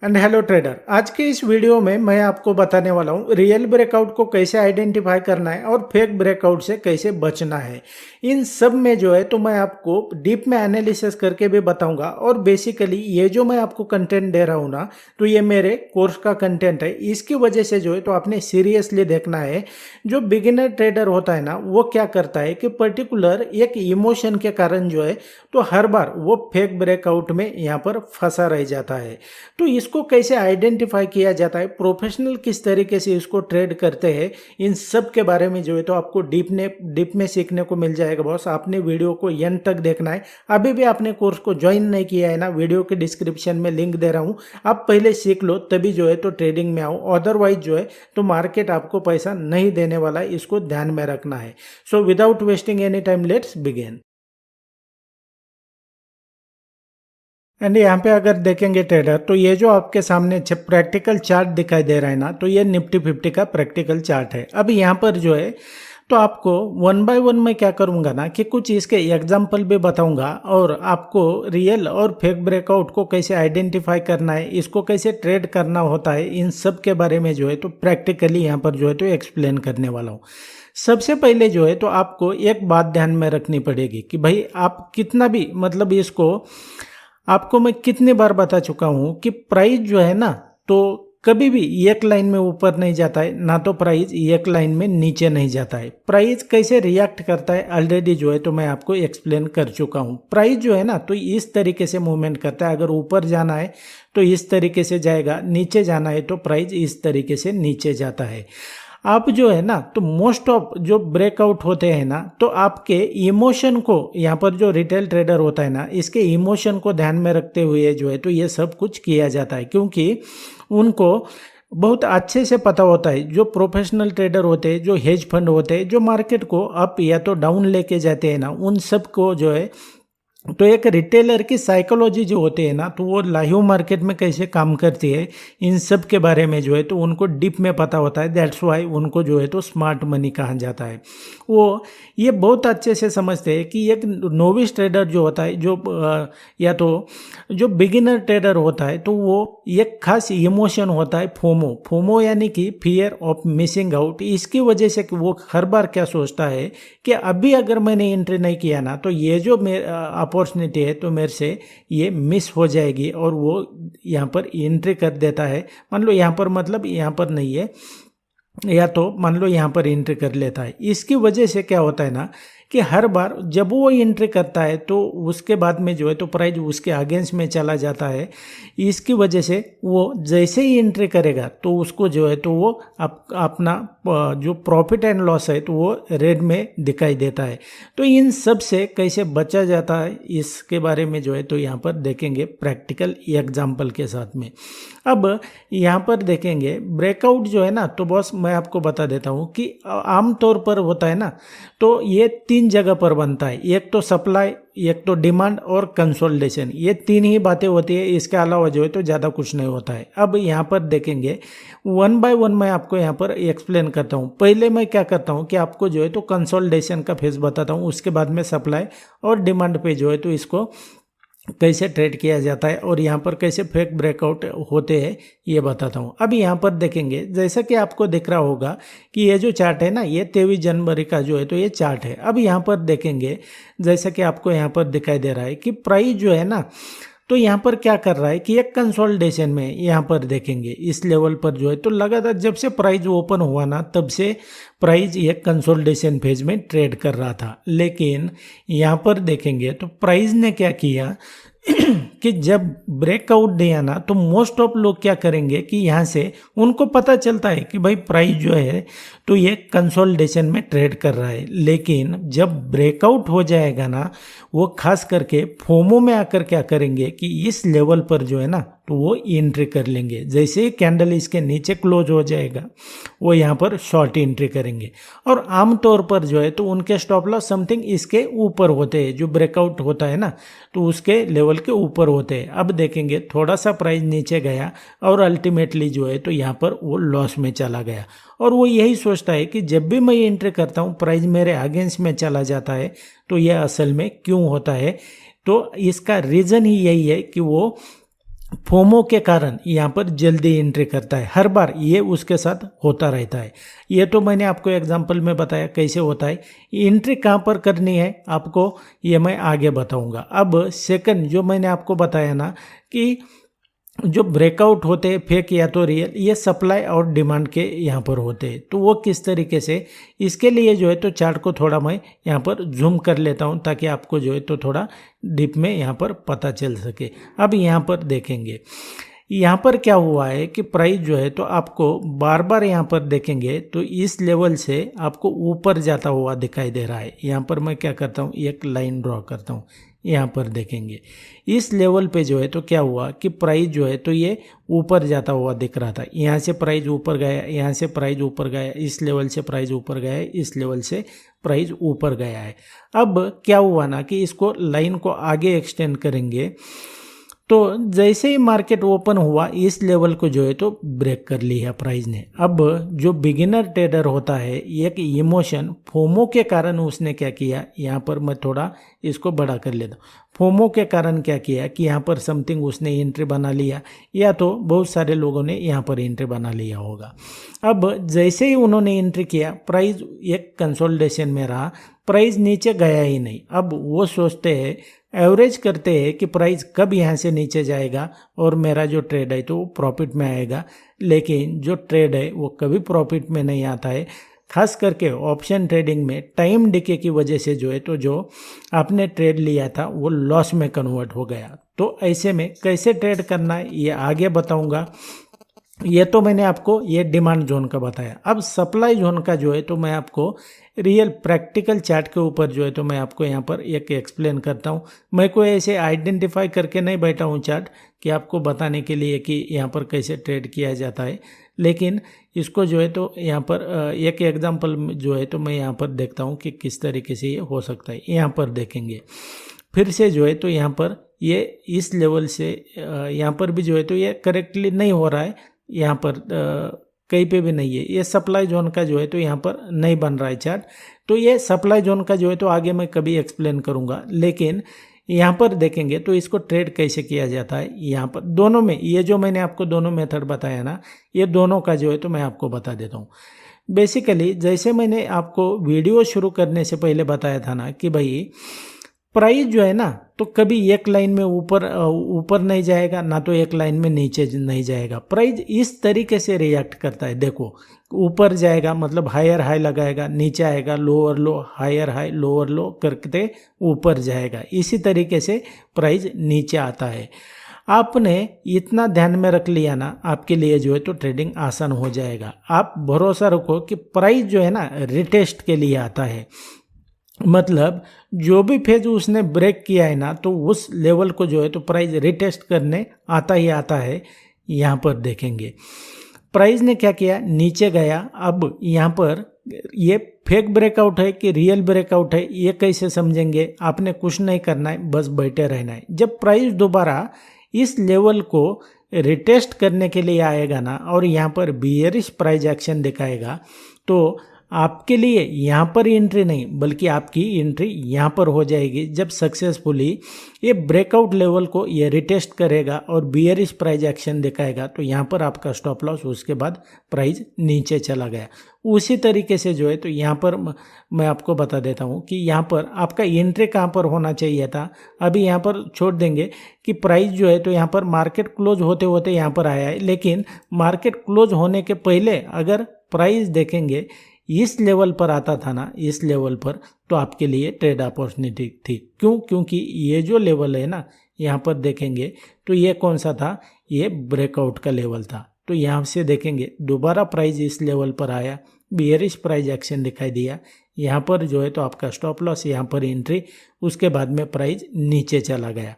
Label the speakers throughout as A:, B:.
A: And hello trader. आज के इस वीडियो में मैं आपको बताने वाला हूँ रियल ब्रेकआउट को कैसे आइडेंटिफाई करना है और फेक ब्रेकआउट से कैसे बचना है। इन सब में जो है तो मैं आपको डीप में एनालिसिस करके भी बताऊंगा। और बेसिकली ये जो मैं आपको कंटेंट दे रहा हूँ ना, तो ये मेरे कोर्स का कंटेंट है। इसकी वजह से जो है तो आपने सीरियसली देखना है। जो बिगिनर ट्रेडर होता है ना, वो क्या करता है कि पर्टिकुलर एक इमोशन के कारण जो है तो हर बार वो फेक ब्रेकआउट में यहाँ पर फंसा रह जाता है। तो इसको कैसे आइडेंटिफाई किया जाता है, प्रोफेशनल किस तरीके से इसको ट्रेड करते हैं, इन सब के बारे में जो है तो आपको डीप में सीखने को मिल जाएगा बॉस। आपने वीडियो को एंड तक देखना है। अभी भी आपने कोर्स को ज्वाइन नहीं किया है ना, वीडियो के डिस्क्रिप्शन में लिंक दे रहा हूँ, आप पहले सीख लो तभी जो है तो ट्रेडिंग में आओ। अदरवाइज जो है तो मार्केट आपको पैसा नहीं देने वाला है, इसको ध्यान में रखना है। So without wasting any time let's begin. And यहाँ पे अगर देखेंगे ट्रेडर, तो ये जो आपके सामने प्रैक्टिकल चार्ट दिखाई दे रहा है ना, तो ये निफ्टी 50 का प्रैक्टिकल चार्ट है। अब यहाँ पर जो है तो आपको वन बाय वन मैं क्या करूँगा ना कि कुछ इसके एग्जाम्पल भी बताऊँगा और आपको रियल और फेक ब्रेकआउट को कैसे आइडेंटिफाई करना है, इसको कैसे ट्रेड करना होता है, इन सब के बारे में जो है तो प्रैक्टिकली यहाँ पर जो है तो एक्सप्लेन करने वाला हूँ। सबसे पहले जो है तो आपको एक बात ध्यान में रखनी पड़ेगी कि भाई आप कितना भी मतलब इसको आपको मैं कितने बार बता चुका हूं कि प्राइस जो है ना, तो कभी भी एक लाइन में ऊपर नहीं जाता है ना, तो प्राइस एक लाइन में नीचे नहीं जाता है। प्राइस कैसे रिएक्ट करता है ऑलरेडी जो है तो मैं आपको एक्सप्लेन कर चुका हूं। प्राइस जो है ना तो इस तरीके से मूवमेंट करता है। अगर ऊपर जाना है तो इस तरीके से जाएगा, नीचे जाना है तो प्राइस इस तरीके से नीचे जाता है। आप जो है ना तो मोस्ट ऑफ जो ब्रेकआउट होते हैं ना, तो आपके इमोशन को, यहाँ पर जो रिटेल ट्रेडर होता है ना, इसके इमोशन को ध्यान में रखते हुए जो है तो ये सब कुछ किया जाता है। क्योंकि उनको बहुत अच्छे से पता होता है, जो प्रोफेशनल ट्रेडर होते हैं, जो हेज फंड होते हैं, जो मार्केट को अप या तो डाउन लेके जाते हैं ना, उन सब को जो है तो एक रिटेलर की साइकोलॉजी जो होती है ना, तो वो लाइव मार्केट में कैसे काम करती है, इन सब के बारे में जो है तो उनको डीप में पता होता है। दैट्स वाई उनको जो है तो स्मार्ट मनी कहा जाता है। वो ये बहुत अच्छे से समझते हैं कि एक नोविस ट्रेडर जो होता है, जो या तो जो बिगिनर ट्रेडर होता है, तो वो एक खास इमोशन होता है फोमो। फोमो यानी कि फियर ऑफ मिसिंग आउट। इसकी वजह से वो हर बार क्या सोचता है कि अभी अगर मैंने एंट्री नहीं किया ना, तो ये जो अपॉर्चुनिटी है तो मेरे से ये मिस हो जाएगी, और वो यहाँ पर एंट्री कर देता है। मान लो यहाँ पर, मतलब यहाँ पर नहीं है, या तो मान लो यहाँ पर एंट्री कर लेता है। इसकी वजह से क्या होता है ना कि हर बार जब वो एंट्री करता है तो उसके बाद में जो है तो प्राइस उसके अगेंस्ट में चला जाता है। इसकी वजह से वो जैसे ही एंट्री करेगा तो उसको जो है तो वो अपना जो प्रॉफिट एंड लॉस है तो वो रेड में दिखाई देता है। तो इन सब से कैसे बचा जाता है, इसके बारे में जो है तो यहाँ पर देखेंगे प्रैक्टिकल एग्जाम्पल के साथ में। अब यहाँ पर देखेंगे ब्रेकआउट जो है ना, तो बॉस मैं आपको बता देता हूँ कि आमतौर पर होता है ना, तो ये तीन जगह पर बनता है। एक तो सप्लाई, एक तो डिमांड और कंसोलिडेशन। ये तीन ही बातें होती है, इसके अलावा जो है तो ज़्यादा कुछ नहीं होता है। अब यहाँ पर देखेंगे वन बाय वन मैं आपको यहाँ पर एक्सप्लेन करता हूँ। पहले मैं क्या करता हूँ कि आपको जो है तो कंसोलिडेशन का फेज बताता हूँ, उसके बाद में सप्लाई और डिमांड पे जो है तो इसको कैसे ट्रेड किया जाता है और यहाँ पर कैसे फेक ब्रेकआउट होते हैं ये बताता हूँ। अब यहाँ पर देखेंगे, जैसा कि आपको दिख रहा होगा कि ये जो चार्ट है ना, ये 23 जनवरी का जो है तो ये चार्ट है। अब यहाँ पर देखेंगे, जैसा कि आपको यहाँ पर दिखाई दे रहा है कि प्राइस जो है ना, तो यहाँ पर क्या कर रहा है कि एक कंसोलिडेशन में यहाँ पर देखेंगे इस लेवल पर जो है तो लगातार जब से प्राइस ओपन हुआ ना, तब से प्राइस एक कंसोलिडेशन फेज में ट्रेड कर रहा था। लेकिन यहाँ पर देखेंगे तो प्राइस ने क्या किया कि जब ब्रेकआउट दिया ना, तो मोस्ट ऑफ लोग क्या करेंगे कि यहाँ से उनको पता चलता है कि भाई प्राइस जो है तो ये कंसोलिडेशन में ट्रेड कर रहा है। लेकिन जब ब्रेकआउट हो जाएगा ना, वो खास करके फोमो में आकर क्या करेंगे कि इस लेवल पर जो है ना तो वो एंट्री कर लेंगे। जैसे ही कैंडल इसके नीचे क्लोज हो जाएगा, वो यहाँ पर शॉर्ट एंट्री करेंगे। और आमतौर पर जो है तो उनके स्टॉप लॉस समथिंग इसके ऊपर होते हैं, जो ब्रेकआउट होता है ना तो उसके लेवल के ऊपर होते हैं। अब देखेंगे थोड़ा सा प्राइस नीचे गया और अल्टीमेटली जो है तो यहाँ पर वो लॉस में चला गया। और वो यही सोचता है कि जब भी मैं एंट्री करता हूँ प्राइस मेरे अगेंस्ट में चला जाता है, तो यह असल में क्यों होता है। तो इसका रीज़न ही यही है कि वो फोमो के कारण यहाँ पर जल्दी एंट्री करता है, हर बार ये उसके साथ होता रहता है। ये तो मैंने आपको एग्जांपल में बताया कैसे होता है। एंट्री कहाँ पर करनी है आपको, ये मैं आगे बताऊंगा। अब सेकंड जो मैंने आपको बताया ना कि जो ब्रेकआउट होते हैं फेक या तो रियल, ये सप्लाई और डिमांड के यहाँ पर होते हैं। तो वो किस तरीके से, इसके लिए जो है तो चार्ट को थोड़ा मैं यहाँ पर जूम कर लेता हूँ ताकि आपको जो है तो थोड़ा डीप में यहाँ पर पता चल सके। अब यहाँ पर देखेंगे यहाँ पर क्या हुआ है कि प्राइस जो है तो आपको बार बार यहाँ पर देखेंगे तो इस लेवल से आपको ऊपर जाता हुआ दिखाई दे रहा है। यहाँ पर मैं क्या करता हूँ, एक लाइन ड्रॉ करता हूँ। यहाँ पर देखेंगे इस लेवल पे जो है तो क्या हुआ कि प्राइस जो है तो ये ऊपर जाता हुआ दिख रहा था। यहाँ से प्राइस ऊपर गया, यहाँ से प्राइस ऊपर गया, इस लेवल से प्राइस ऊपर गया, इस लेवल से प्राइस ऊपर गया है। अब क्या हुआ ना कि इसको लाइन को आगे एक्सटेंड करेंगे तो जैसे ही मार्केट ओपन हुआ इस लेवल को जो है तो ब्रेक कर लिया प्राइस ने। अब जो बिगिनर ट्रेडर होता है, एक इमोशन फोमो के कारण उसने क्या किया, यहाँ पर मैं थोड़ा इसको बड़ा कर लेता हूँ। फोमो के कारण क्या किया कि यहाँ पर समथिंग उसने एंट्री बना लिया, या तो बहुत सारे लोगों ने यहाँ पर एंट्री बना लिया होगा। अब जैसे ही उन्होंने एंट्री किया प्राइस एक कंसोलिडेशन में रहा, प्राइस नीचे गया ही नहीं। अब वो सोचते हैं, एवरेज करते हैं कि प्राइस कब यहाँ से नीचे जाएगा और मेरा जो ट्रेड है तो वो प्रॉफिट में आएगा। लेकिन जो ट्रेड है वो कभी प्रॉफिट में नहीं आता है। खास करके ऑप्शन ट्रेडिंग में टाइम डिके की वजह से जो है तो जो आपने ट्रेड लिया था वो लॉस में कन्वर्ट हो गया। तो ऐसे में कैसे ट्रेड करना है ये आगे बताऊंगा। ये तो मैंने आपको ये डिमांड जोन का बताया। अब सप्लाई जोन का जो है तो मैं आपको रियल प्रैक्टिकल चार्ट के ऊपर जो है तो मैं आपको यहाँ पर एक एक्सप्लेन करता हूँ। मैं कोई ऐसे आइडेंटिफाई करके नहीं बैठा हूँ चार्ट कि आपको बताने के लिए कि यहाँ पर कैसे ट्रेड किया जाता है, लेकिन इसको जो है तो यहाँ पर एक एग्जांपल जो है तो मैं यहाँ पर देखता हूँ कि किस तरीके से ये हो सकता है। यहाँ पर देखेंगे फिर से जो है तो यहाँ पर ये इस लेवल से यहाँ पर भी जो है तो ये करेक्टली नहीं हो रहा है, यहाँ पर कहीं पे भी नहीं है। ये सप्लाई जोन का जो है तो यहाँ पर नहीं बन रहा है चार्ट। तो ये सप्लाई जोन का जो है तो आगे मैं कभी एक्सप्लेन करूँगा, लेकिन यहाँ पर देखेंगे तो इसको ट्रेड कैसे किया जाता है। यहाँ पर दोनों में ये जो मैंने आपको दोनों मेथड बताया ना, ये दोनों का जो है तो मैं आपको बता देता हूँ। बेसिकली जैसे मैंने आपको वीडियो शुरू करने से पहले बताया था ना कि भाई प्राइस जो है ना तो कभी एक लाइन में ऊपर नहीं जाएगा, ना तो एक लाइन में नीचे नहीं जाएगा। प्राइस इस तरीके से रिएक्ट करता है। देखो ऊपर जाएगा मतलब हायर हाई लगाएगा, नीचे आएगा lower low, higher high lower low करके ऊपर जाएगा। इसी तरीके से प्राइस नीचे आता है। आपने इतना ध्यान में रख लिया ना, आपके लिए जो है तो ट्रेडिंग आसान हो जाएगा। आप भरोसा रखो कि प्राइस जो है ना रिटेस्ट के लिए आता है। मतलब जो भी फेज उसने ब्रेक किया है ना तो उस लेवल को जो है तो प्राइस रिटेस्ट करने आता ही आता है। यहाँ पर देखेंगे प्राइस ने क्या किया, नीचे गया। अब यहाँ पर ये फेक ब्रेकआउट है कि रियल ब्रेकआउट है ये कैसे समझेंगे, आपने कुछ नहीं करना है, बस बैठे रहना है। जब प्राइस दोबारा इस लेवल को रिटेस्ट करने के लिए आएगा ना और यहाँ पर बियरिश प्राइस एक्शन दिखाएगा तो आपके लिए यहाँ पर एंट्री नहीं बल्कि आपकी एंट्री यहाँ पर हो जाएगी। जब सक्सेसफुली ये ब्रेकआउट लेवल को ये रिटेस्ट करेगा और बियरिश प्राइस एक्शन दिखाएगा तो यहाँ पर आपका स्टॉप लॉस, उसके बाद प्राइस नीचे चला गया। उसी तरीके से जो है तो यहाँ पर मैं आपको बता देता हूँ कि यहाँ पर आपका एंट्री कहाँ पर होना चाहिए था। अभी यहाँ पर छोड़ देंगे कि प्राइस जो है तो यहाँ पर मार्केट क्लोज होते होते यहाँ पर आया है, लेकिन मार्केट क्लोज होने के पहले अगर प्राइस देखेंगे इस लेवल पर आता था ना, इस लेवल पर, तो आपके लिए ट्रेड अपॉर्चुनिटी थी। क्यों? क्योंकि ये जो लेवल है ना यहाँ पर देखेंगे तो ये कौन सा था, ये ब्रेकआउट का लेवल था। तो यहाँ से देखेंगे दोबारा प्राइस इस लेवल पर आया, बियरिश प्राइस एक्शन दिखाई दिया, यहाँ पर जो है तो आपका स्टॉप लॉस, यहाँ पर एंट्री, उसके बाद में प्राइस नीचे चला गया।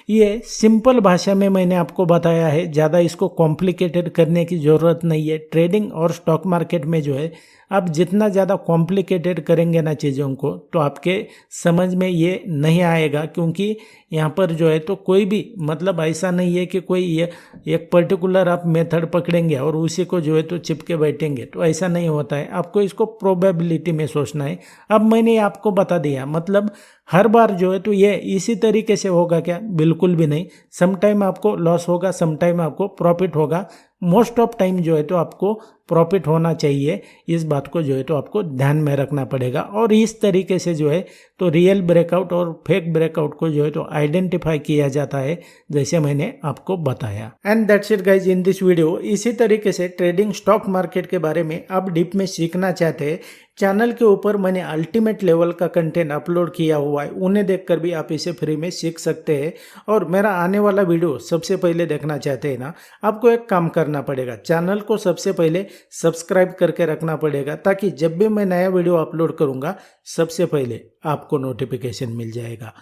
A: ये सिंपल भाषा में मैंने आपको बताया है, ज़्यादा इसको कॉम्प्लिकेटेड करने की ज़रूरत नहीं है। ट्रेडिंग और स्टॉक मार्केट में जो है आप जितना ज़्यादा कॉम्प्लिकेटेड करेंगे ना चीज़ों को तो आपके समझ में ये नहीं आएगा, क्योंकि यहाँ पर जो है तो कोई भी मतलब ऐसा नहीं है कि कोई ये एक पर्टिकुलर आप मेथड पकड़ेंगे और उसी को जो है तो चिपके बैठेंगे, तो ऐसा नहीं होता है। आपको इसको प्रोबेबिलिटी में सोचना है। अब मैंने आपको बता दिया, मतलब हर बार जो है तो ये इसी तरीके से होगा क्या? बिल्कुल भी नहीं। सम टाइम आपको लॉस होगा, सम टाइम आपको प्रॉफिट होगा। मोस्ट ऑफ टाइम जो है तो आपको प्रॉफिट होना चाहिए। इस बात को जो है तो आपको ध्यान में रखना पड़ेगा। और इस तरीके से जो है तो रियल ब्रेकआउट और फेक ब्रेकआउट को जो है तो आइडेंटिफाई किया जाता है, जैसे मैंने आपको बताया। And that's it guys in this video. इसी तरीके से ट्रेडिंग स्टॉक मार्केट के बारे में आप डीप में सीखना चाहते हैं, चैनल के ऊपर मैंने अल्टीमेट लेवल का कंटेंट अपलोड किया हुआ है, उन्हें देखकर भी आप इसे फ्री में सीख सकते हैं। और मेरा आने वाला वीडियो सबसे पहले देखना चाहते हैं ना, आपको एक काम करना पड़ेगा, चैनल को सबसे पहले सब्सक्राइब करके रखना पड़ेगा, ताकि जब भी मैं नया वीडियो अपलोड करूंगा सबसे पहले आपको नोटिफिकेशन मिल जाएगा।